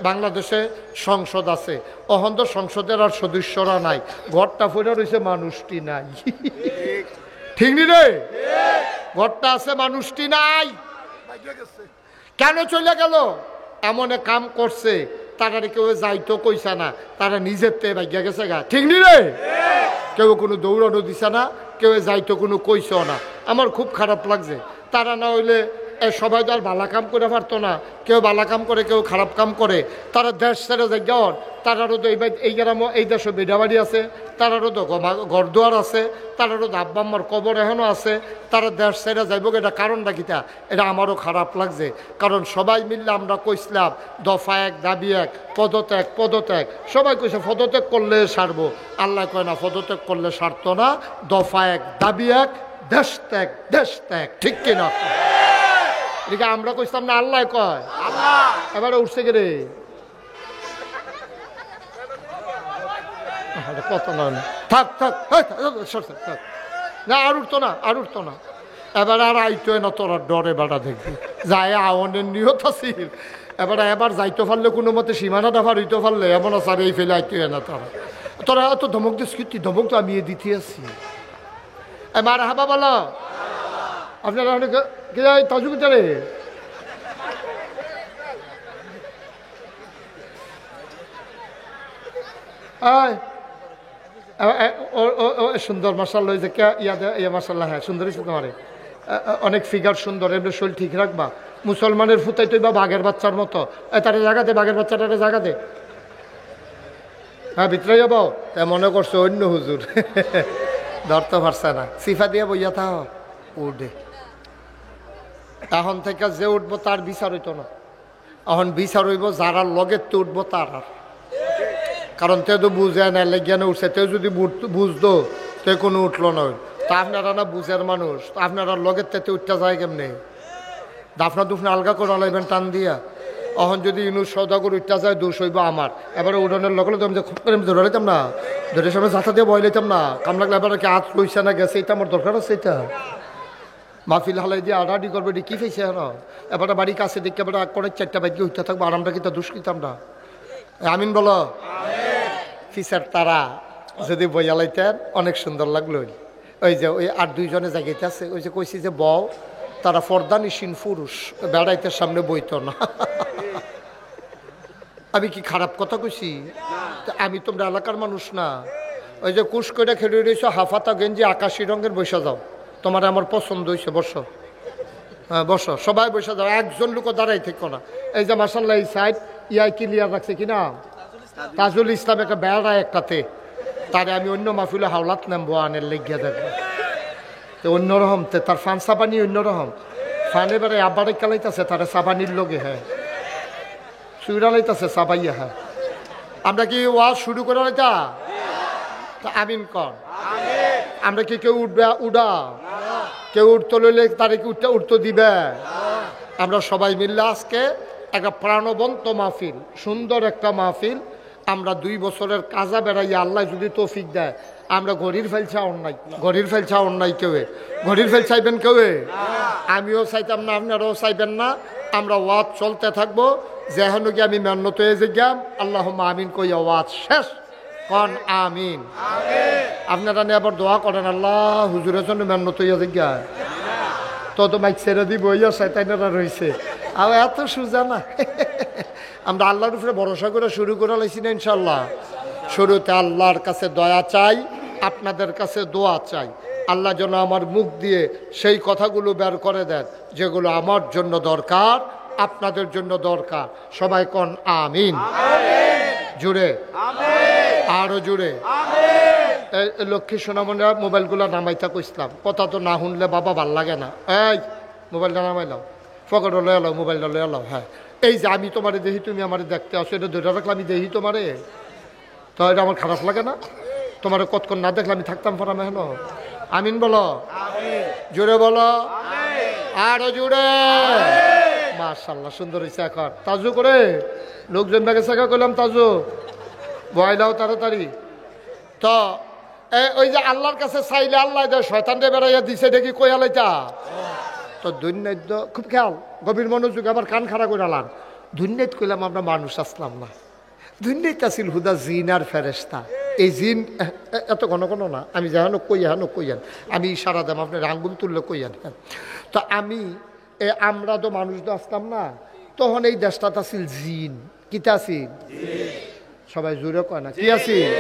বাংলাদেশে সংসদ আছে, অহন্ত সংসদের আর সদস্যরা নাই, ঘরটা ফুরে রয়েছে, মানুষটি নাই। ঠিক নি রে? ঘরটা আছে, মানুষটি নাই। কেন চলে গেল? এমন কাম করছে, তারা কেউ যাইতো কইসা না, তারা নিজের তে ভাগ্যা গেছে গা। ঠিক নি রে? কেউ কোনো দৌড়ানো দিছে না, কেউ যাইতো কোনো কইসো না। আমার খুব খারাপ লাগছে। তারা না হইলে সবাই তো আর ভালো কাম করে পারতো না, কেউ ভালো কাম করে, কেউ খারাপ কাম করে। তারা দেশ ছেড়ে যায় গন, তারারও তো এই গ্রামও এই দেশে বেড়াবাড়ি আছে, তারারও তো ঘরদুয়ার আছে, তারারও তো আব্বা আম্মার কবর এখনও আছে, তারা দেশ ছেড়ে যাইব। এটা কারণটা কিটা? এটা আমারও খারাপ লাগছে। কারণ সবাই মিললে আমরা কইসলাম দফা এক দাবি এক, পদত্যাগ পদত্যাগ। সবাই কইছে পদত্যাগ করলে সারবো, আল্লাহ কয় না, পদত্যাগ করলে সারতো না। দফা এক দাবি এক, দেশ ত্যাগ দেশ ত্যাগ। ঠিক কিনা? এদিকে আমরা কইতাম না, আল্লাহ কয়। এবারে উঠছে কে রে? কত থাক থাক থাক না, আর উঠতো না, আর উঠতো না। এবার আর আইতো না, তোরা ডরে বেড়া দেখবি যায় আওয়ানের নিয়ত আছিল। এবার যাইতে পারলে কোনো মতে সীমানাটা পার হইতে পারলে এমন আছে, আর এই ফেলে আইতো না। তোরা এত ধমক দিস কি? ধমক তো আমি দিতে আছি। এবার হাবা বলো, আপনারা তাজু কিতারে সুন্দর মাসাল্লাহ, যে ইয়া মাসাল্লাহ, হ্যাঁ সুন্দর হয়েছে তোমার, অনেক ফিগার সুন্দর, এমনি শরীর ঠিক রাখবা। মুসলমানের ফুতাই তো বা বাঘের বাচ্চার মতো, তারা জায়গা দে, বাঘের বাচ্চাটারে জায়গা দে। হ্যাঁ ভিতরে যাবো, তাই মনে করছো অন্য হুজুর ধরতে পারছে না, সিফা দিয়ে বইয়া থাও উঠে। এখন থেকে যে উঠবো তার বিচার হইতো না, এখন বিচার হইব যারা লগের তো উঠবো তার। আর কারণ তে তো বুঝে না, লেগিয়ানে উঠছে, তেও যদি বুঝতো তে কোনো উঠলো না। তা আপনারা না বুঝের মানুষ, আপনারা লগের তেতে উঠতে যায় কেমনে? দাফনা দুফনা আলগা করে লাইবেন টান দিয়া। এখন যদি ইনু সৌদাগর উঠতে যায়, দোষ হইব আমার। এবারে উড়ানের লগে তো আমি খুব করে আমি ধরে লাইতাম না, ধরে সময় যাতা দিয়ে বয় লাইতাম না। কাম লাগলে এবার কি হাত লইছে না গেছে, এটা আমার দরকার আছে। এটা মাহফিল হালাই দিয়ে আডাআডি করবে, এটি কি ফেছে না? এবারে বাড়ি কাছে দেখে এবার করে 4টা বাইকে উঠতে থাকবো, আরামটা কিন্তু দুষ কিতাম না। আমিন বলো। ফিসার তারা যদি বইয়া লাইতেন অনেক সুন্দর লাগলো। ওই যে ওই আর দুইজনে জায়গাতে আছে, ওই যে কইছি যে বউ, তারা ফর্দানিসীন পুরুষ, বেড়াইতে সামনে বইতো না। আমি কি খারাপ কথা কইছি? আমি তোমরা এলাকার মানুষ না? ওই যে কুশ করে খেলে রয়েছ, হাফাতা গেঞ্জি আকাশি রঙের, বসে যাও, তোমার আমার পছন্দ হয়েছে, বসো। হ্যাঁ বসো, সবাই বসে যাও, একজন লোক দাঁড়াই থেকো না। এই যে মাসাল্লাহ এই সাইড ইয়াই ক্লিয়ার রাখছে কিনা তাজুল ইসলাম, একটা বেড়া একটাতে, তারে আমি অন্য মাহফিলে হাওলাত নামবো, আনের লেগিয়া দেখবো। তো অন্যরকম তার ফান সাবানি অন্যরকম ফান। এবারে আব্বারে কালাইতেছে তারা সাবানির লগে, হ্যাঁ সুইরা লাইতেছে সাবাইয়া। হ্যাঁ আমরা কি ওয়াজ শুরু করে লাইতা? আমিন কর। আমরা কি কেউ উঠবে? উড়া কেউ উঠতে লইলে তারে কি উঠতে দিবে? আমরা সবাই মিললে আজকে একটা প্রাণবন্ত মাহফিল, সুন্দর একটা মাহফিল। আমরা 2 বছরের কাজা বেড়াইয়া আল্লাহ যদি তৌফিক দেয়, আমরা ঘড়ির ফেলছা অন্যায়, ঘড়ির ফেলছা অন্যায় কেউ, ঘড়ির ফেল চাইবেন কেউ? আমিও চাইতাম না, আপনারাও চাইবেন না। আমরা ওয়াজ চলতে থাকবো, যেহেন কি আমি মেহনত হয়ে যাম। আল্লাহ আমিন কইয়া ওয়াজ শেষ কন আমিন। আপনারা নিয়ে আবার দোয়া করেন, আল্লাহ হুজুরের জন্য মেহনত হইয়া যাইয়া। তো মাইক ছেড়ে দিব, ইয়া শয়তানেরা রয়েছে। আর এত সুজা না। আমরা আল্লাহর উপরে ভরসা করে শুরু করে লাইছি না ইনশাল্লাহ। শুরুতে আল্লাহর কাছে দয়া চাই, আপনাদের কাছে দোয়া চাই। আল্লাহ যেন আমার মুখ দিয়ে সেই কথাগুলো বের করে দেন যেগুলো আমার জন্য দরকার, আপনাদের জন্য দরকার। সবাই কোন আমিন। জুড়ে আরো জুড়ে। লক্ষ্মী সোনামণিরা মোবাইলগুলো নামাইতা কইসলাম, কথা তো না শুনলে বাবা ভাল লাগে না। এই মোবাইলটা নামাইলাম, পকেটে লয়ে এলাও, মোবাইলটা লয়ে এলাও। হ্যাঁ এই যে আমি তোমারে দেখি, তুমি আমার দেখতে আসো, এটা ধরে রাখলে আমি দেখি তোমারে, তো এটা আমার খারাপ লাগে না? তোমার কতক্ষণ না দেখলে আমি থাকতাম পর আমি হেন। আমিন বলো, জোরে বলো, আরো জোরে। মাশাআল্লাহ সুন্দর হয়েছে। এখন তাজু করে লোকজন ব্যাগে সাকা করলাম, তাজু বয়লাও তাড়াতাড়ি। তো ওই যে আল্লাহর কাছে চাইলে আল্লাহ দেয়, শয়তানরে বেড়াইয়া দিছে দেখি কয়ালাইতা। তো দৈন্যাদ্য খুব খেয়াল, গভীর মনোযোগ, আবার কান খাড়া করে আলান। দুনিয়াত কইলাম আমরা মানুষ আসলাম না, দুনিয়াত আসিল হুদা জিন আর ফেরেশতা। এই জিন এত ঘন ঘন না, আমি যেন কইয়ান আমি ইশারা দাম আপনার আঙ্গুল তুললে কইয়ান। হ্যাঁ, তো আমরা তো মানুষ তো আসতাম না, তখন এই দেশটাতে আসিল জিন। কিতা আসিল? সবাই জোরে কয় না কি আসিল?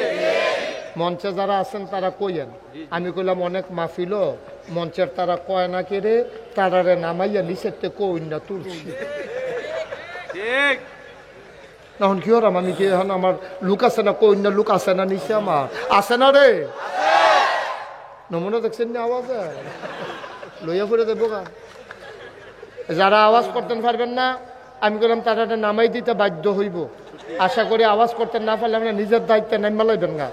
মঞ্চে যারা আছেন তারা কইয়েন। আমি কইলাম অনেক মাহফিল মঞ্চের তারা কয় না কে রে, তারারে নামাইয়া নিচের থেকে কই না তুলছি। এখন কি হলাম আমি কি এখন আমার লুক আছে না, কই না লুক আছে না নিচে আমার আছে না রে? নমুনা দেখছেন না আওয়াজে লইয়া ফুরে দেবো গা। যারা আওয়াজ করতেন পারবেন না আমি বললাম তারা নামাই দিতে বাধ্য হইব। আশা করি আওয়াজ করতে না পারলে আমরা নিজের দায়িত্বে নাইমা লইবেন না।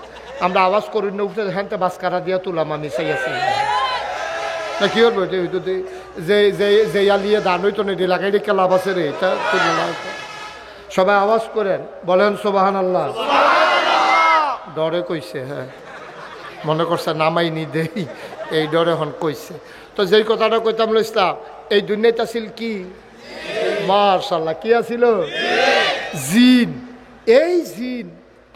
আমরা আওয়াজ করি না, উঠে হ্যাঁ বাসকারা দিয়া তুলাম আমি চাই আছি না কি করবো? যে আলিয়ে দান হইতো না লাগাই রেখে লাভ আছে রে, এটা সবাই আওয়াজ করেন, বলেন সুবহানাল্লাহ। ডরে কইছে, হ্যাঁ মনে করছে নামাই নি দেই, এই ডরে হন কইছে। তো যেই কথাটা কইতাম ইসলাম, এই দুনিয়াটা ছিল কি? মাশাআল্লাহ কি আছিল? জিন। এই জিন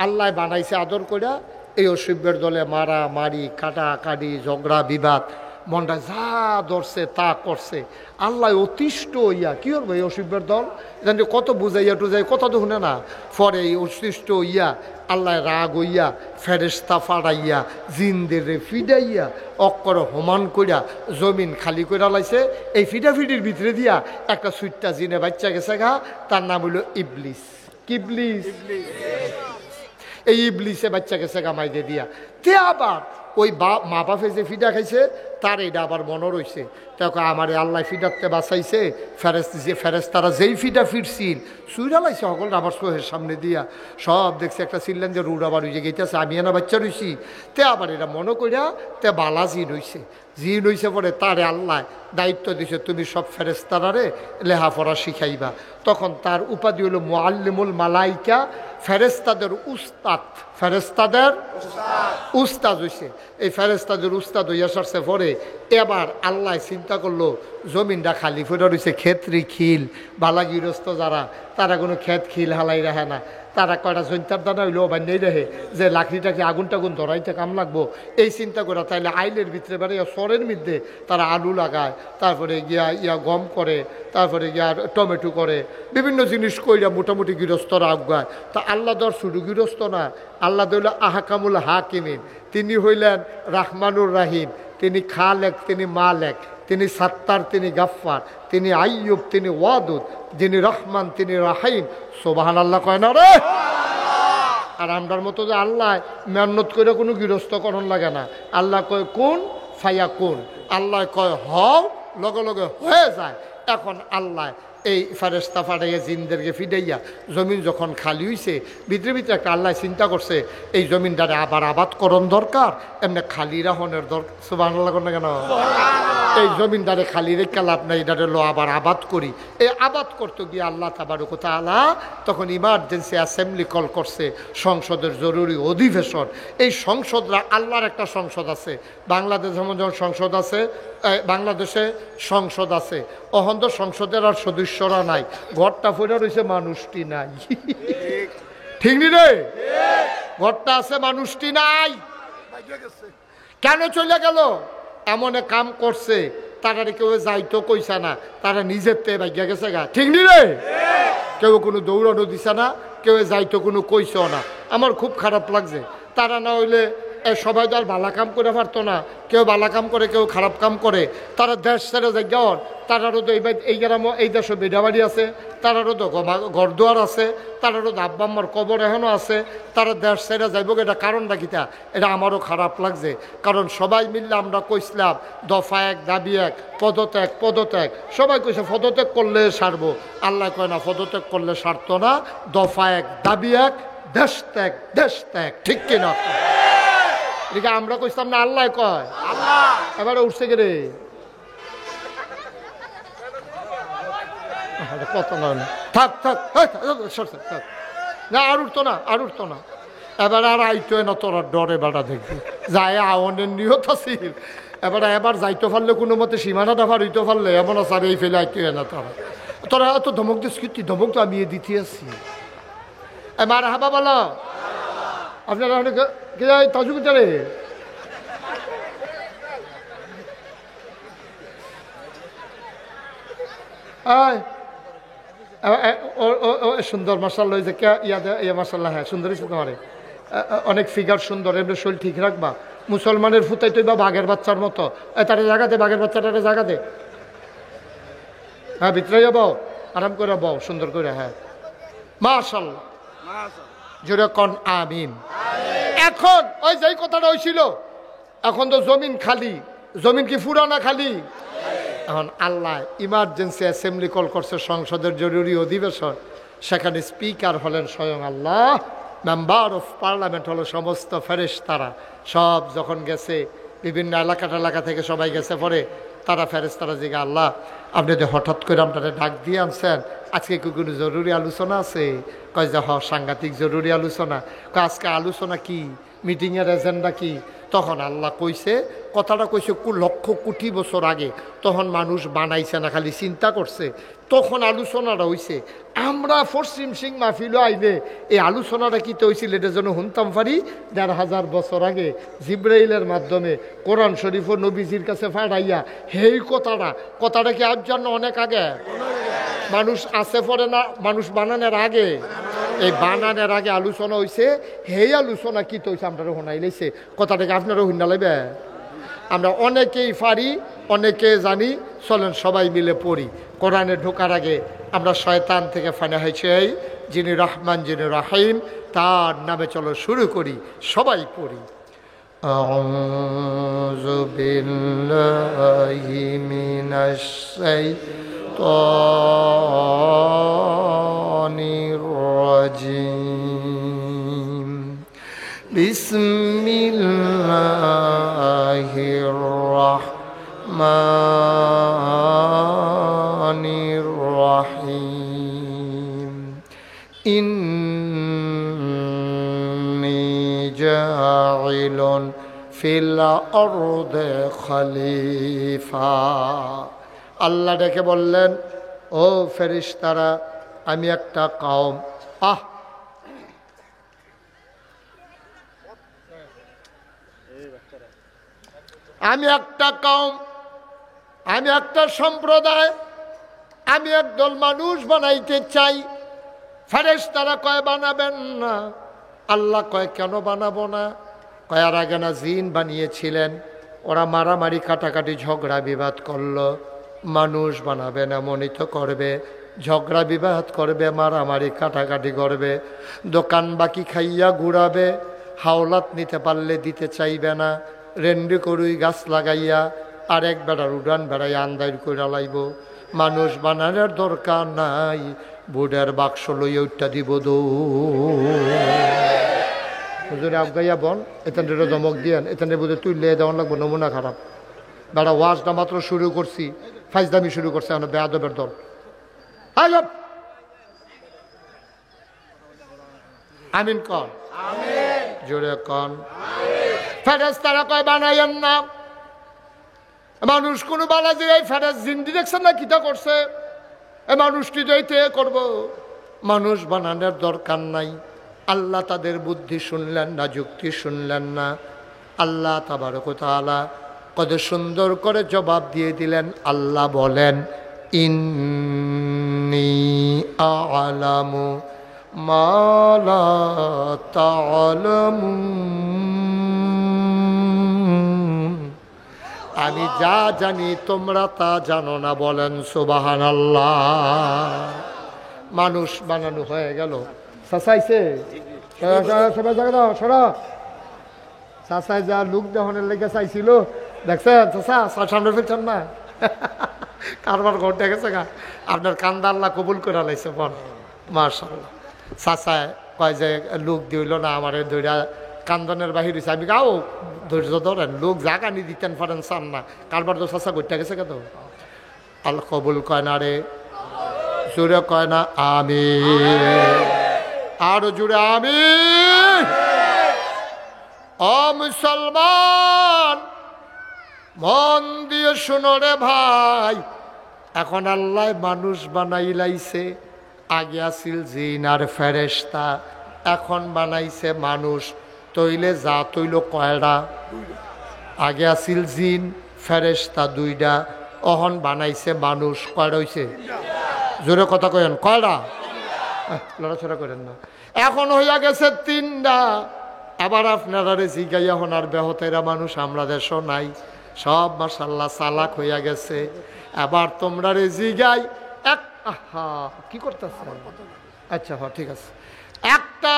আল্লাহ বানাইছে আদর কইরা এই অসভ্যের দলে মারা মারি কাটাকাটি ঝগড়া বিবাদ মনটা যা ধরছে তা করছে। আল্লাহ অতিষ্ঠ হইয়া কি করবো এই অসভ্যের দল জানি কত বুঝাইয়া টুজাই কথা তো শুনে না। পরে এই অতিষ্ঠ হইয়া আল্লাহ রাগ হইয়া ফেরেশতা ফাড়াইয়া জিনদের ফিডাইয়া অক্কর হোমান কইরা জমিন খালি কইরা লাইছে। এই ফিডাফিডির ভিতরে দিয়া একটা সুইটটা জিনে বাচ্চা গেছে গা, তার নাম হইল ইবলিস। কিবলিস। এই ইবলিসে বাচ্চা গেছে গামাই দিয়ে দিয়া। তে আবার ওই মা বাপে যে ফিডা খাইছে তার এটা আবার মনে রয়েছে, তাকে আমার আল্লাহ ফিডাতে বাঁচাইছে। ফেরেশতারা যেই ফিডা ফিরছিল সুইরা লাইছে সকল আবার সোহের সামনে দিয়া সব দেখছে একটা ছিলেন যে রুড আবার উইজে গেইতেছে, আমি না বাচ্চা রইছি। তে আবার এটা মনে করিয়া তে বালা জিন হইছে। জিন হইছে পরে তারে আল্লাহ দায়িত্ব দিছে, তুমি সব ফেরেশতারারে লেহাপড়া শিখাইবা। তখন তার উপাধি হলো মুআল্লিমুল মালাইকা, ফেরেশতাদের উস্তাদ। ফেরেশতাদের উস্তাদ হইছে। এই ফেরেশতাদের উস্তাদ হইয়া সারছে পরে এবার আল্লাহ চিন্তা করলো জমিনটা খালি ফুটে রয়েছে, ক্ষেত্রি খিল বালা গৃহস্থ যারা তারা কোনো ক্ষেত খিল হালাই রাখে না, তারা কয়টা জৈন্তার দানা হইলো বান্যাই রাখে যে লাকড়িটাকে আগুন টাগুন ধরাইতে কাম লাগবো এই চিন্তা করে। তাইলে আইলের ভিতরে বেড়ে সরের মধ্যে তারা আলু লাগায়, তারপরে গিয়া গম করে, তারপরে গিয়া টমেটো করে, বিভিন্ন জিনিস কইরা মোটামুটি গৃহস্থরা আগায়। তা আল্লাহ দর শুধু গৃহস্থ না, আল্লাহ হইল আহকামুল হাকিমিন। তিনি হইলেন রাহমানুর রাহিম, তিনি খালেক, তিনি মালেক, তিনি সাত্তার, তিনি গাফফার, তিনি আইয়ুব, তিনি ওয়াদুদ, যিনি রহমান, তিনি রাহিম। সুবহানাল্লাহ কয় না রে? আর আমরার মতো যে আল্লাহ মেহনত করে কোনো গৃহস্থকরণ লাগে না। আল্লাহ কয় কোন ফায়া কোন, আল্লাহ কয় হও লগে লগে হয়ে যায়। এখন আল্লাহ এই ফেরেশতা ফাটাইয়া জিনদেরকে ফিডাইয়া জমিন যখন খালি হইছে ভিতরে ভিতরে একটা আল্লাহ চিন্তা করছে এই জমিনটারে আবার আবাদ করণ দরকার, এমনি খালি রাহনের দরকার। সুবহানাল্লাহ না কেন? এই জমিনটারে খালি রেখে লাভ নাই, এটারে লো আবার আবাদ করি। এই আবাদ করতে গিয়ে আল্লাহ তাবারক ওয়া তাআলা তখন ইমার্জেন্সি অ্যাসেম্বলি কল করছে, সংসদের জরুরি অধিবেশন। এই সংসদরা আল্লাহর একটা সংসদ আছে, বাংলাদেশ যেমন সংসদ আছে, বাংলাদেশে সংসদ আছে। অহন তো সংসদের আর সদস্যরা নাই, ঘরটা ফেরা রয়েছে মানুষটি নাই। ঠিক নি রে? ঘরটা আছে মানুষটি নাই। কেন চলে গেল? এমন কাম করছে তারা কেউ যাইতো কইসা না, তারা নিজের তে ভাগ্যা গেছে গা। ঠিক নি রে? কেউ কোনো দৌড়ানো দিছে না, কেউ যাইতো কোনো কইস না। আমার খুব খারাপ লাগছে। তারা না হইলে সবাই তো আর ভালো কাম করে পারতো না, কেউ ভালো কাম করে কেউ খারাপ কাম করে। তারা দেশ ছেড়ে যাওয়ার, তারারও তো এই গ্রামও এই দেশে বেডাবাড়ি আছে, তারারও তো ঘরদুয়ার আছে, তারারও তো আব্বা আম্মার কবর এখনও আছে। তারা দেশ ছেড়ে যাইব, এটা কারণটা কিতা? এটা আমারও খারাপ লাগছে। কারণ সবাই মিললে আমরা কইসলাম দফা এক দাবি এক, পদত্যাগ পদত্যাগ। সবাই কইছে পদত্যাগ করলে সারবো, আল্লাহ কয় না পদত্যাগ করলে সারতো না, দফা এক দাবি এক, দেশ ত্যাগ দেশ ত্যাগ। ঠিক কিনা? এদিকে আমরা কইতাম না, আল্লাহ কয়। এবারে উঠছে কে রে? কত থাক থাক থাক না, আর উঠতো না, আর উঠতো না। এবার আর আইতো না, তোরা ডরে বেড়া দেখবি যায় আওয়ানের নিয়ত আছিল। এবার যাইতে পারলে কোনো মতে সীমানাটা পার হইতে পারলে এমন আছে আর এই ফেলে আইতো না তারা। তোরা এত ধমক দিস কি? তুই ধমক তো আমি দিতে আছি। মার হাবা বলো আপনারা তাজু রে সুন্দর মার্শাল্লাহ যে ইয়া মার্শাল্লাহ, হ্যাঁ সুন্দর হয়েছে তোমারে, অনেক ফিগার সুন্দর, এমনি শরীর ঠিক রাখবা। মুসলমানের ফুতাই তুই বা বাঘের বাচ্চার মতো, তারা জায়গা দে, বাঘের বাচ্চাটারে জায়গা দে। হ্যাঁ ভিতরে যাবো, আরাম করে বও সুন্দর করে। হ্যাঁ মাশাআল্লাহ, জোরে কন আমিন। এখন ওই যেই কথাটা হয়েছিল, এখন তো জমিন খালি। জমিন কি ফুরানা খালি? এখন আল্লাহ ইমার্জেন্সি অ্যাসেম্বলি কল করছে, সংসদের জরুরি অধিবেশন। সেখানে স্পিকার হলেন স্বয়ং আল্লাহ, মেম্বার অফ পার্লামেন্ট হলো সমস্ত ফেরেশতারা। সব যখন গেছে, বিভিন্ন এলাকা থেকে সবাই গেছে, পরে তারা ফেরেশতারা জিজ্ঞাসা, আল্লাহ আপনি তো হঠাৎ করে আপনারা ডাক দিয়ে আনছেন, আজকে কি কোনো জরুরি আলোচনা আছে? কয় যে সাংঘাতিক জরুরি আলোচনা। কয় আজকে আলোচনা কি, মিটিংয়ের এজেন্ডা কি? তখন আল্লাহ কইছে, কথাটা কইছে লক্ষ কোটি বছর আগে। তখন মানুষ বানাইছে না, খালি চিন্তা করছে। তখন আলোচনাটা হইছে। আমরা পশ্চিম সিং মাহফিল আইনে এই আলোচনাটা কিতে হয়েছিল এটা যেন শুনতাম পারি ১৫০০ বছর আগে জিব্রাইলের মাধ্যমে কোরআন শরীফ ও নবীজির কাছে ফাড়াইয়া। সেই কথাটা কি আজ জন্য অনেক আগে মানুষ আছে পড়ে না, মানুষ বানানোর আগে, এই বানানোর আগে আলোচনা হয়েছে। সেই আলোচনা কি তো হয়েছে আপনারা শোনাই লাইছে। কথাটাকে আপনারা শুনা লাগবে। আমরা অনেকেই পারি, অনেকে জানি, চলেন সবাই মিলে পড়ি। কোরআনে ঢোকার আগে আমরা শয়তান থেকে ফানা হয়েছে যিনি রহমান, যিনি রাহিম, তার নামে চলো শুরু করি, সবাই পড়ি। আউযু বিল্লাহি মিনাশ শাইতানির রাজিম। বিসমিল্লাহির রাহমানির রাহিম। ইন্নী জাইলুন ফিল আরদি খলিফা। আল্লাহ ডেকে বললেন, ও ফেরেশতারা, আমি একটা কওম, আমি একটা কওম, আমি একটা সম্প্রদায়, আমি একদল মানুষ বানাইতে চাই। ফেরেশতারা কয় বানাবেন না। আল্লাহ কয় কেন বানাবো না? কয় আর আগে না জিন বানিয়েছিলেন, ওরা মারামারি কাটাকাটি ঝগড়া বিবাদ করলো। মানুষ বানাবে না, মনিত করবে, ঝগড়া বিবাদ করবে, মারামারি কাটাকাটি করবে, দোকান বাকি খাইয়া ঘুরাবে, হাওলাত নিতে পারলে দিতে চাইবে না, রেন্ডি করুই গাছ লাগাইয়া আর এক বেড়ার উড়ান বেড়াই আন্দাইর করে লাইব। মানুষ বানানোর দরকার নাই, বুড়ের বাক্স লইয়া উঠটা দিব দো হুজুরে আফগাইয়া বন, এখান ধমক দিয়েন, এখান বোধহয় তুললে দেওয়ান লাগবো, নমুনা খারাপ। বেড়া ওয়াজটা মাত্র শুরু করছি, ফাইজদামি শুরু করছে, এখন বেয়াদবের দল। আমিন কন, জোরে কন। ফেরেশতারা কয় বানাইয়েন না। মানুষ কোনো বানাজি এই ফেরেশ জিন্দি দেখছেন না কিটা করছে, এ মানুষটি যাইতে করব। মানুষ বানানোর দরকার নাই। আল্লাহ তাদের বুদ্ধি শুনলেন না, যুক্তি শুনলেন না। আল্লাহ তাবারক ওয়া তাআলা কত সুন্দর করে জবাব দিয়ে দিলেন। আল্লাহ বলেন, ইন্নী আ'লামু মা লা তা'লামুন। আমি যা জানি তোমরা তা জানো না। বলেন সুবহানাল্লাহ। মানুষ বানানো হয়ে গেল। চাচাইছে সবাই জায়গা দাও, সরা। চাচাই যা লুক দেহনের লেগে চাইছিল, দেখছেন চাচা সামনে ফেলছেন না, কারবার ঘটে গেছে গা। আপনার কান্দা আল্লাহ কবুল করে লাইছে বল, মাশাআল্লাহ। চাচায় কয় যে লোক দিল না, আমার ধৈর্য কান্দনের বাহির হয়েছে। আমি গাও ধৈর্য ধরেন, লোক জাগানি দিতেন পারেন চান না, কারবার তো চাচা ঘটে গেছে কেন। আল্লাহ কবুল কয় না রে, জোরে কয় না আমিন, আরো জোরে আমিন। ও মুসলমান, মন দিয়ে শুনো রে ভাই, এখন আল্লাহ মানুষ বানাইলাইছে, আগে আসিল জিন আর ফেরেশতা, এখন বানাইছে মানুষ। তৈলে যা তৈল কয়টা? আগে আসিল জিন ফেরেশতা দুইটা, অহন বানাইছে মানুষ কয়টা হইছে? জোরে কথা কয়েন কয়টা? লড়াছড়া করেন না। এখন হইয়া গেছে তিনটা। আবার আপনারা জিগাইয়া হনার বেহতেরা মানুষ আমরা দেশও নাই, সব মাশাআল্লাহ চালাক হইয়া গেছে। আবার তোমরা রে জিগাই এক কি করতেছ? আচ্ছা হ্যাঁ ঠিক আছে। একটা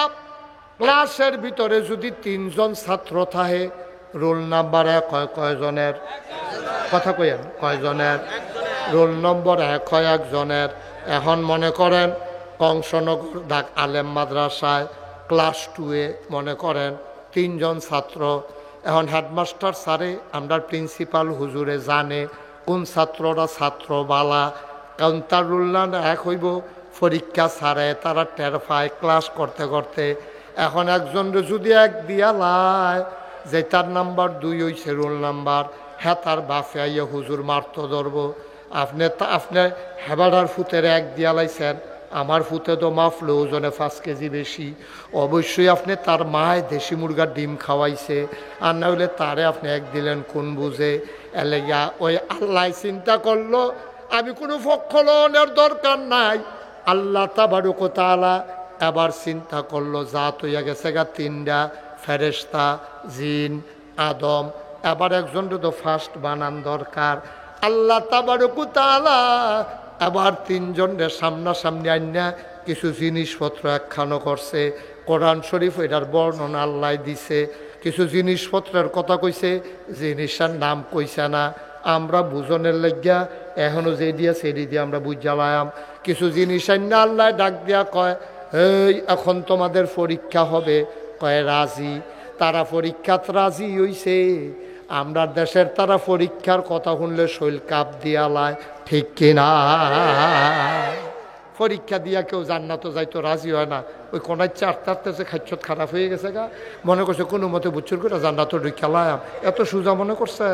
ক্লাসের ভিতরে যদি 3 জন ছাত্র থাকে, রোল নাম্বার 1 হয় কয়জনের? কথা কইেন কয়জনের? রোল নম্বর 1 হয় 1 জনের। এখন মনে করেন কংসনগর ঢাক আলেম মাদ্রাসায় ক্লাস 2-এ মনে করেন 3 জন ছাত্র। এখন হেডমাস্টার স্যারে আমরা প্রিন্সিপাল হুজুরে জানে কোন ছাত্ররা ছাত্র বালা, কারণ তার রোল নাম্বার 1 হইব। পরীক্ষা ছাড়ে তারা টের পায় ক্লাস করতে করতে। এখন একজনের যদি 1 দিয়া লাই যে তার নাম্বার 2 হইছে রোল নাম্বার, হ্যাঁ তার বাপে আইয়া হুজুর মারতো ধরবো। আপনি হেবাডার ফুতের 1 দিয়া লাইছেন, আমার ফুতে তো মাফলো ওজনে 5 কেজি বেশি, অবশ্যই আপনি তার মায় দেশি মুরগার ডিম খাওয়াইছে, আর না হইলে তারে আপনি 1 দিলেন কোন বুঝে। এলেগা ওই আল্লাহ চিন্তা করলো আমি কোনো ফখলনের দরকার নাই। আল্লাহ তাবারক ওয়া তাআলা এবার চিন্তা করলো জাত হইয়া গেছে গা 3টা, ফেরেশতা, জিন, আদম। এবার একজনের তো ফার্স্ট বানান দরকার। আল্লাহ তাবারক ওয়া তাআলা এবার 3 জনের সামনাসামনি আইনা কিছু জিনিসপত্র একখানো করছে। কোরআন শরীফ এটার বর্ণনা আল্লাহ দিছে। কিছু জিনিসপত্রের কথা কইছে, জিনিসের নাম কইছে না। আমরা বুঝনের লাগিয়া এখনো যে দিয়া সেদি দিয়ে আমরা বুঝালাম। কিছু জিনিস আইনা আল্লাহ ডাক দিয়া কয়, এই এখন তোমাদের পরীক্ষা হবে। কয় রাজি। তারা পরীক্ষাত রাজি হইছে। আমরা দেশের তারা পরীক্ষার কথা শুনলে শৈল কাপ দিয়ালায়, ঠিক কিনা? পরীক্ষা দিয়া কেউ জান্নাতও যাইতো রাজি হয় না। ওই কোনায় 4 খাচ্ছত খারাপ হয়ে গেছে গা, মনে করছে কোনো মতে বুচ্ছুর করে জান্নাতও খেলাম। এত সোজা মনে করছে?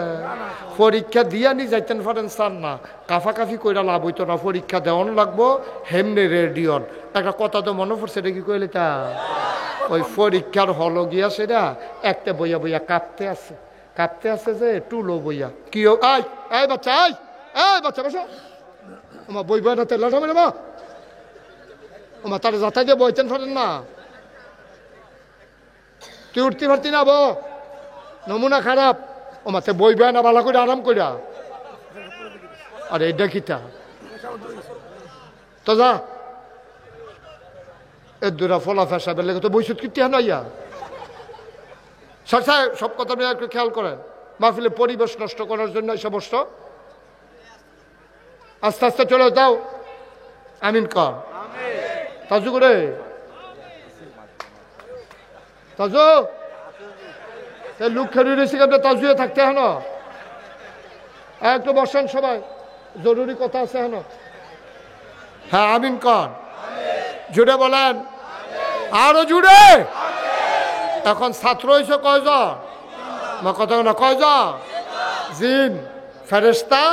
পরীক্ষা দিয়া নি যাইতেন পারেন চান না, কাফাকাফি কইরা লাভ হইতো না। পরীক্ষা দেওয়ান লাগবো হেমনে রেডিয়ন। একটা কথা তো মনে পড়ছে, এটা কি কইলে তা? ওই পরীক্ষার হল গিয়া সেটা একটা বইয়া বইয়া কাঁপতে আছে, কাঁপতে আছে যে টুলো বইয়া। কি আই এই বাচ্চা, এই বাচ্চা বসো, আমার বই বই না তেল না মা, আমার তার যাতাই দিয়ে বইতেন ফেলেন না, তুই উঠতে পারতি না বো, নমুনা খারাপ। ও মাতে বই বয় না ভালো করে আরাম করিয়া। আরে এটা কিতা তো যা এর দুরা ফলা ফেসা বেলে তো বইসুত কিতে নাইয়া। স্যার সাহেব সব কথা নিয়ে একটু খেয়াল করেন। মাহফিলে পরিবেশ নষ্ট করার জন্য এই সমস্ত আস্তে আস্তে চলে যাও। আমিন কর তাজু করে তাজু লুক খেলে রয়েছি তাজুয়ে থাকতে হেন একটু বসেন সবাই, জরুরি কথা আছে হেন। হ্যাঁ আমিন কর, জুড়ে বলেন, আরো জুড়ে। এখন ছাত্র হয়েছে কয়জন? কথা না কয়জন? জিন, ফেরেশতা,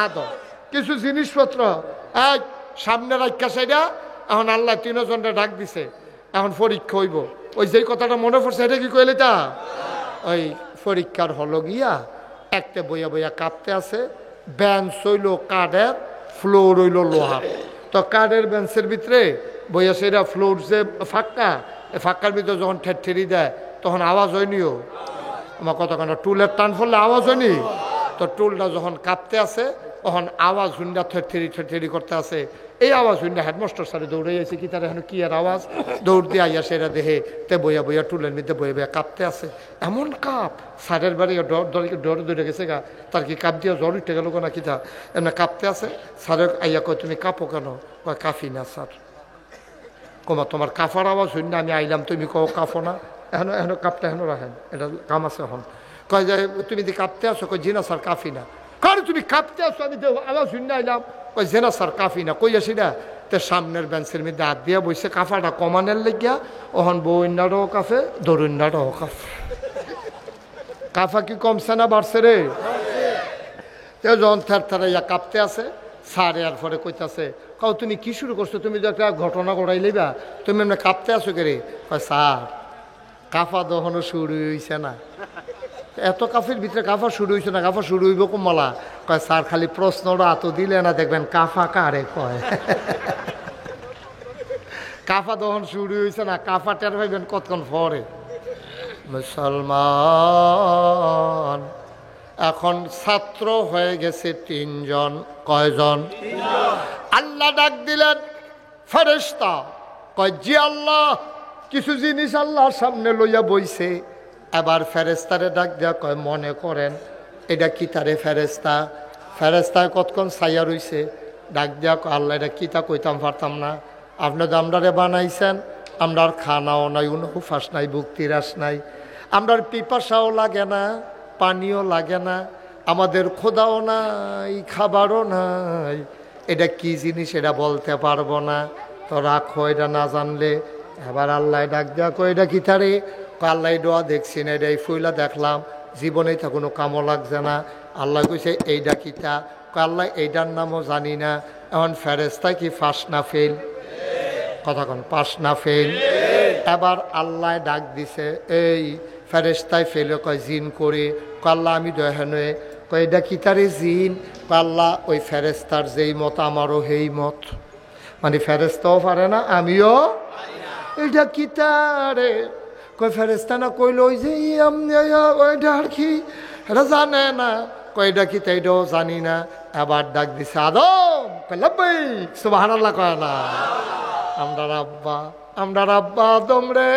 আদম। কিছু জিনিসপত্র এক সামনে রাখা সেটা এখন আল্লাহ 3 জনটা ডাক দিছে। এখন পরীক্ষা হইব। ওই যে কথাটা মনে পড়ছে এটা কি কইলে তা? ওই পরীক্ষার হলো গিয়া একটা বইয়া বইয়া কাঁপতে আছে। বেঞ্চ হইল কাঠের, ফ্লোর হইল লোহার। তো কাঠের বেঞ্চের ভিতরে বইয়া সেটা ফ্লোর যে ফাঁকা, ফাঁকার ভিতরে যখন ঠেরি দেয় তখন আওয়াজ হয়নিও। আমার কতক্ষণ টুলের টান ফেললে আওয়াজ হয়নি। তো টুলটা যখন কাঁপতে আছে তখন আওয়াজ হুন্ডা ঠেরি করতে আছে। এই আওয়াজ হুন্ডা হেডমাস্টার স্যারে দৌড়ে যাইছে কি তার এখন কি আর আওয়াজ, দৌড় দিয়ে আইয়া সেটা দেখে তে বইয়া বইয়া টুলের মধ্যে বইয়া বইয়া কাঁপতে আছে। এমন কাপ স্যারের বাড়ি ডরে দৌড়ে গেছে গা, তার কি কাপ দিয়ে জ্বর উঠে গেল না কি তা এমনি কাঁপতে আছে। স্যারের আইয়া কয় তুমি কাঁপো কেন? কয় কাঁফি না স্যার। কমা তোমার কাফার আওয়াজ হুন্ডা আমি আইলাম, তুমি কও কাঁপো না? এখন এখন কাপটা এখন রাখেন, এটা কাম আছে এখন। কয় যে তুমি যে কাঁপতে আসো? কই জি না স্যার কাফি না। কারণ তুমি কাঁপতে আসো, আমি আওয়াজ শুনে আইলাম। কই যে না স্যার কাফি না। কই আসি না? তো সামনের বেঞ্চের মধ্যে হাত দিয়া বসে কাফাটা কমানের লেগিয়া ওহন বইন্যাটাও কাফে, দরুন্যাটাও কাফে। কাফা কি কমছে না বাড়ছে রে? যখন থার ইয়া কাঁপতে আছে স্যার এর পরে কইতাছে কাউ তুমি কি শুরু করছো, তুমি তো একটা ঘটনা ঘটাই লইবা, তুমি এমনি কাঁপতে আসো কে রে? কয় স্যার কাফা দহনও শুরু হইছে না। এত কাফের ভিতরে কাফা শুরু হয়েছে না, কাফা শুরু হইব কমলা। কয় স্যার খালি প্রশ্নটা এত দিলে না, দেখবেন কাফা কারে কয়। কাফা দহন শুরু হয়েছে না, কাফা টের পাইবেন কতক্ষণ পরে। মুসলমান এখন ছাত্র হয়ে গেছে 3 জন। কয়জন? আল্লাহ ডাক দিলেন ফেরেশতা, কয় জি আল্লাহ। কিছু জিনিস আল্লাহর সামনে লইয়া বইছে। এবার ফেরেশতারে ডাক দেয়া কয় মনে করেন এটা কি তারে? ফেরেশতা ফেরেশতায় কতক্ষণ ছাইয়া রইছে। ডাক দেয়া কয় আল্লাহ এটা কিতা কইতাম পারতাম না, আপনি তো আমরারে বানাইছেন, আমরার খানাও নাই, উনহুফাস নাই, ভুক্তিরাস নাই, আমরার পিপাসাও লাগে না, পানিও লাগে না, আমাদের খোদাও নাই, খাবারও নাই, এটা কি জিনিস এটা বলতে পারবো না, তো রাখো এটা না জানলে। এবার আল্লাহ ডাক দেয়া কয় এটা কি তারে? আল্লাহ দোয়া দেখছি না, এটা এই ফুইলা দেখলাম, জীবনেই তো কোনো কামও লাগছে না। আল্লাহ কইছে এইটা কিতা? আল্লাহ এইটার নামও জানি না। এখন ফেরেশতা কি পাস না ফেল? কথা কন, পাস না ফেল? এবার আল্লাহ ডাক দিছে, এই ফেরেশতায় ফেলে কয় জিন করে। আল্লাহ আমি দয়ানে কয় এটা কি তারে জিন? আল্লাহ ওই ফেরেশতার যেই মত আমারও সেই মত, মানে ফেরেশতাও পারে না আমিও। এটা কি তারে? কয় ফেরেশতা না কইল ওই যে ওইটা আর কি, এটা জানে না। কয়টা কি তাইটাও জানি না। আবার ডাক দিছে আদম, কয় লাব্বাইক, সুবহানাল্লাহ কয় না। আমরা আব্বা আদম রে।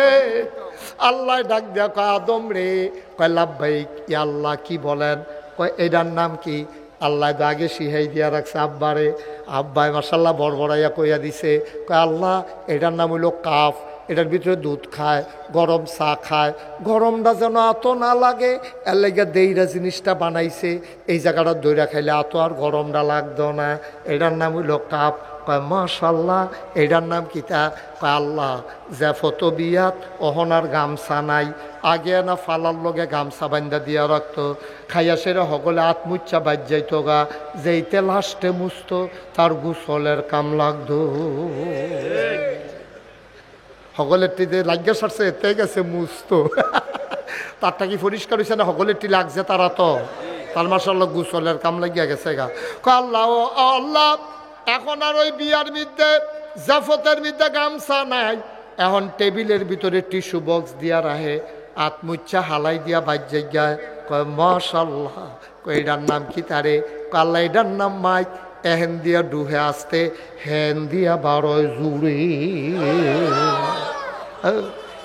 আল্লাহ ডাক দেয়া কয় আদম রে। কয় লাব্বাইক, ইয়া আল্লাহ কি বলেন? কয় এটার নাম কি? আল্লাহ আগে শিহাই দিয়া রাখছে আব্বারে। আব্বাই মাশাল্লাহ বড়বড়াইয়া কইয়া দিছে, কয় আল্লাহ এটার নাম হইল কাফ। এটার ভিতরে দুধ খায়, গরম চা খায়, গরমটা যেন এত না লাগে এর লেগে দেইরা জিনিসটা বানাইছে। এই জায়গাটা দইরা খাইলে এত আর গরমটা লাগতো না। এটার নাম হইল কাপ। কয় মাশাল্লাহ এটার নাম কিতা? কয় আল্লাহ যে ফত বিয়াত অহনার গামছা নাই, আগে না ফালার লগে গামছা বান্ধা দিয়া রাখতো, খাইয়া সেরা সকলে আত্মুচ্ছা বাজ যাইত গা, যেইতে লাস্টে মুছত তার গুসলের কাম লাগতো। সকলের টিতে লাগিয়ে সারছে, এতে গেছে মুস্ত, তারটা কি পরিষ্কার হয়েছে না? সকলের টি লাগছে তারা তো, তার মাশাল্লাহ গুসলের কাম লাগিয়া গেছে গা। আল্লাহ আল্লাহ এখন আর ওই বিয়ার মধ্যে জাফতের মধ্যে গামছা নাই, এখন টেবিলের ভিতরে টিস্যু বক্স দিয়া রাহে, আত্মুচ্ছা হালাই দিয়া বাজ জায়গায়। কয় মাশাল্লাহ। কয় এটার নাম কি তারে? আল্লাহ এটার নাম মাইক। এহেন দিয়া ডুহে আসতে, হেন দিয়া বারোয় জুড়ে।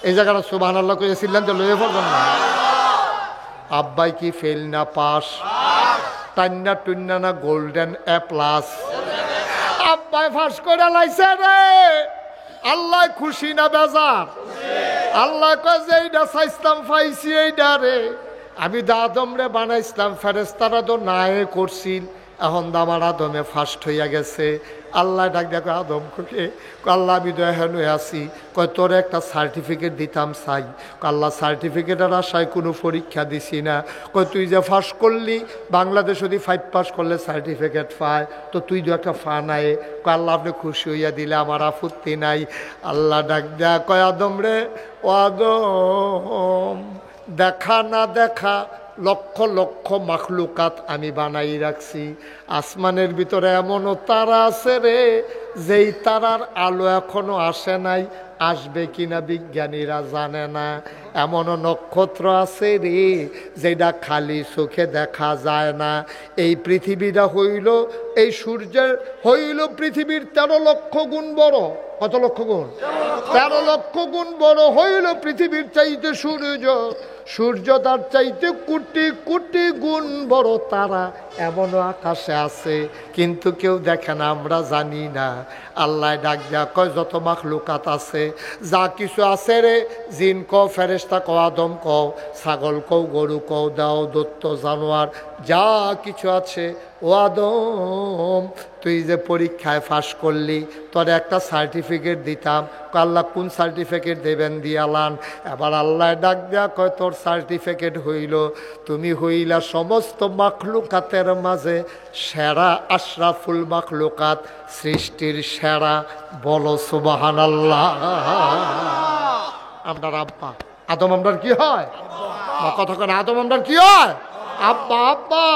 এই জায়গাটা সুবহানাল্লাহ কইছিলেন তো লয়ে পড়বেন না। আব্বাই কি ফেল না পাস? টান্না টুন্না না গোল্ডেন A+? আব্বাই ফাঁস করে লাইছে রে। আল্লাহ খুশি না বেজার? আল্লাহ কয় যে এইটা চাইছিলাম পাইছি এইটা রে। আমি আদম রে বানাইছিলাম, ফেরেশতারা তো নাই করছিল, এখন আমার আদমে ফার্স্ট হইয়া গেছে। আল্লাহ ডাক দেখো আদমকে, আল্লাহ আমি দয়াহান হয়ে আছি, কয় তোর একটা সার্টিফিকেট দিতাম চাই। আল্লাহ সার্টিফিকেটের আশায় কোনো পরীক্ষা দিছি না। কয় তুই যে ফাঁস করলি, বাংলাদেশ যদি 5 পাস করলে সার্টিফিকেট পায়, তো তুই তো একটা ফা নাই। কয় আল্লাহ আপনি খুশি হইয়া দিলে আমার আপত্তি নাই। আল্লাহ ডাক দেয়া কয় আদম রে, ও আদম দেখা না দেখা লক্ষ লক্ষ মাখলুকাত আমি বানাই রাখছি। আসমানের ভিতরে এমনও তারা আছে রে, যেই তারার আলো এখনো আসে নাই, আসবে কিনা বিজ্ঞানীরা জানে না। এমনও নক্ষত্র আছে রে, যেটা খালি চোখে দেখা যায় না। এই পৃথিবীটা হইল, এই সূর্যের হইল পৃথিবীর 13 লক্ষ গুণ বড়। কত লক্ষ গুণ? 13 লক্ষ গুণ বড় হইল পৃথিবীর চাইতে সূর্য। সূর্য তার চাইতে কোটি কোটি গুণ বড় তারা এমনও আকাশে আছে, কিন্তু কেউ দেখে না, আমরা জানি না। আল্লাহ ডাক দেয়া কয় যত মাখলুকাত আছে, যা কিছু আছে রে, জিন কও, ফেরেশতা কও, আদম কও, ছাগল কও, গরু কও, দাও দত্ত জানোয়ার, যা কিছু আছে, ও আদম তুই যে পরীক্ষায় পাস করলি তোর একটা সার্টিফিকেট দিতাম। আল্লাহ কোন সার্টিফিকেট দেবেন দিয়ালান। এবার আল্লাহ ডাক দেয়া কয় তোর সার্টিফিকেট হইল তুমি হইলা সমস্ত মাখলুকাতের মাঝে সেরা, আশরাফুল মাখলুকাত, সৃষ্টির সেরা। বলো সুবহানাল্লাহ। আপনার আব্বা আদম আমরার কি হয়? কতক্ষণ আদম আমরার কি হয়? আব্বা। আব্বা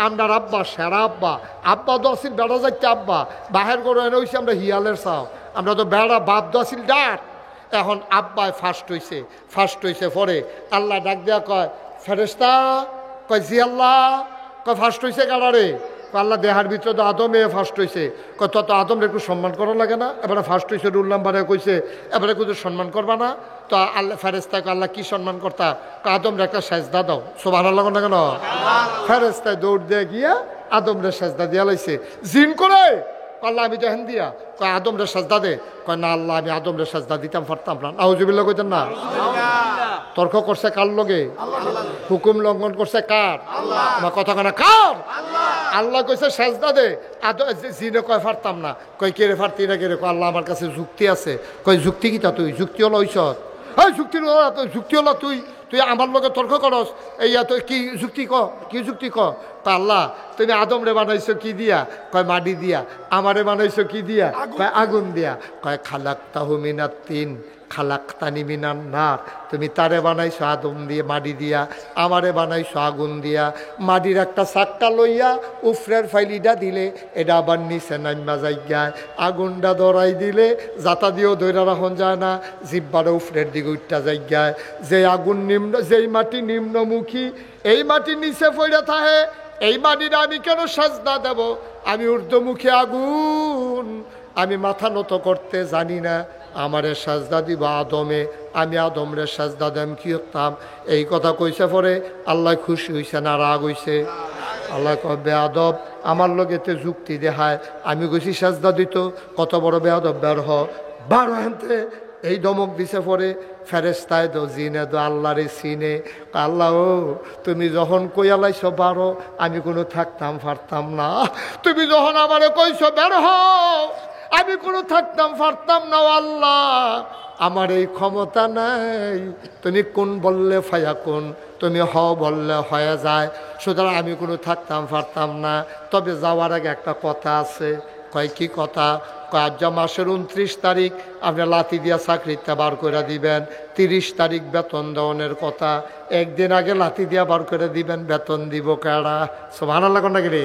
আমরার আব্বা সেরা আব্বা। আব্বা তো আসিল বেড়া যাইতে আব্বা, বাহের গরু এনে হয়েছে আমরা হিয়ালের চাও। আমরা তো বেড়া বাপ তো আসিল ডাক। এখন আব্বায় ফার্স্ট হয়েছে পরে আল্লাহ ডাক দেয়া কয় ফেরেস্তা, কয় জি আল্লাহ। কয় ফার্স্ট হয়েছে কারারে? আল্লাহ দেহার ভিতরে তো আদমে ফার্স্ট হয়েছে। কত তো আদমরে একটু সম্মান করা লাগে না? এবারে ফার্স্ট হয়েছে রুল নাম্বারে কইছে, এবারে কিছু সম্মান করবা না? তো আল্লাহ ফেরেস্তাকে আল্লাহ কি সম্মান করতা? আদমরে একটা সেজদা দাও। সুবহানাল্লাহ না কেন? ফেরেস্তায় দৌড় দিয়ে গিয়া আদমরে সেজদা দিয়া লাইছে। জিন করে আল্লাহ আমি তো হেন দিয়া কয় আদমরে সেজদা দে। কয় না আল্লাহ আমি আদমরে সেজদা দিতাম পারতাম না। নাউজুবিল্লাহ কইতেন না? তর্ক করছে কার লগে? হুকুম লঙ্ঘন করছে কার? আমার কথা কেনা কার? আল্লাহ কইছে সেজদা দে। জিনে কয় পারতাম না। কয় কে রে পারতি না কে রে? আল্লাহ আমার কাছে যুক্তি আছে। কয় যুক্তি কিতা তুই? যুক্তি হলো ঐসত। হ্যাঁ যুক্তি হলো তুই আমার লগে তর্ক করস। এইয়া তুই কি যুক্তি কি যুক্তি তা আল্লাহ তুমি আদম রে বানাইছো কি দিয়া? কয় মাটি দিয়া। আমারে বানাইছো কি দিয়া? কয় আগুন দিয়া। কয় খালাকতাহু মিনাত তিন খালাকতানি মিনান নার। তুমি তারে বানাইছো আদম দিয়ে মাটি দিয়া, আমারে বানাইছো আগুন দিয়া। মাটির একটা চাক্কা লইয়া উফরের ফাইলিটা দিলে এটা আবার নিচে নাইমা যাইগায়, আগুনটা ধরাই দিলে যাতা দিয়েও ধৈরা রাখন যায় না, জিব্বারে উফরের দিকে উঠটা যাইগায়। যে আগুন নিম্ন, যেই মাটি নিম্নমুখী এই মাটি নিচে পড়ে থাকে। এই মাটিটা আমি কেন সাজদা দেব? আমি ঊর্ধ্বমুখী আগুন, আমি মাথা নত করতে জানি না। আমারে সাজদা দিব আদমে, আমি আদমরে সাজদা দেম কি হতাম? এই কথা কইছে পরে আল্লাহ খুশি হইছে না রাগ হইছে? আল্লাহ কয় বেয়াদব আমার লগেতে যুক্তি দেখায়। আমি কইছি সাজদা দিত, কত বড় বেয়াদব বের হ বার হেনতে। এই ধমক দিছে পরে ফেরেস্তায় দো জিনে দো আল্লাহরে চিনে। আল্লাহ ও তুমি যখন কইয়ালাইছো বারো, আমি কোনো থাকতাম পারতাম না। তুমি যখন আমারে কইছো বের হও, আমি কোনো থাকতাম পারতাম না। আল্লাহ আমার এই ক্ষমতা নাই। তুমি কোন বললে ফায়া কোন, তুমি হ বললে হয়ে যায়। সুতরাং আমি কোনো থাকতাম পারতাম না। তবে যাওয়ার আগে একটা কথা আছে। কয় কি কথা? আজ মাসের 29 তারিখ আপনি লাথি দিয়া চাকরিতে বার করে দিবেন, 30 তারিখ বেতন দেওয়ানের কথা। একদিন আগে লাথি দিয়া বার করে দিবেন, বেতন দিব কেডা? সুবহানাল্লাহ কোন নাকি রে?